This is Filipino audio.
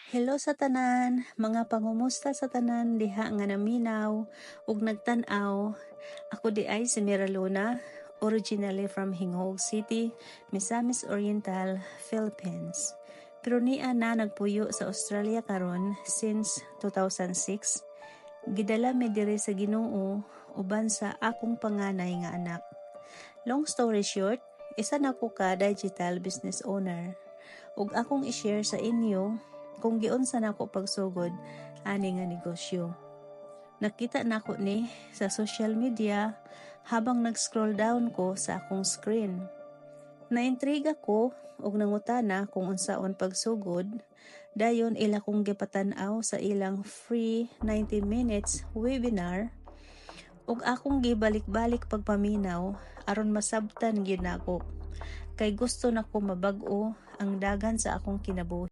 Hello sa tanan, mga pangumusta sa tanan diha nga naminaw ug nagtan-aw. Ako di ay si Mira Luna, originally from Hingog City, Misamis Oriental, Philippines. Pero niya na nagpuyo sa Australia karon since 2006. Gidala mi diri sa Ginoo uban sa akong panganay nga anak. Long story short, isa na ko ka digital business owner. Ug akong i-share sa inyo kung giunsa nako pagsugod ani nga negosyo. Nakita nako ni sa social media habang nag-scroll down ko sa akong screen. Naintriga ko ug nangutana kung unsaon pagsugod. Dayon ila kong gipatan-aw sa ilang free 90 minutes webinar ug akong gibalik-balik pagpaminaw aron masabtan gyud nako. Kay gusto nako mabag-o ang dagan sa akong kinabuhi.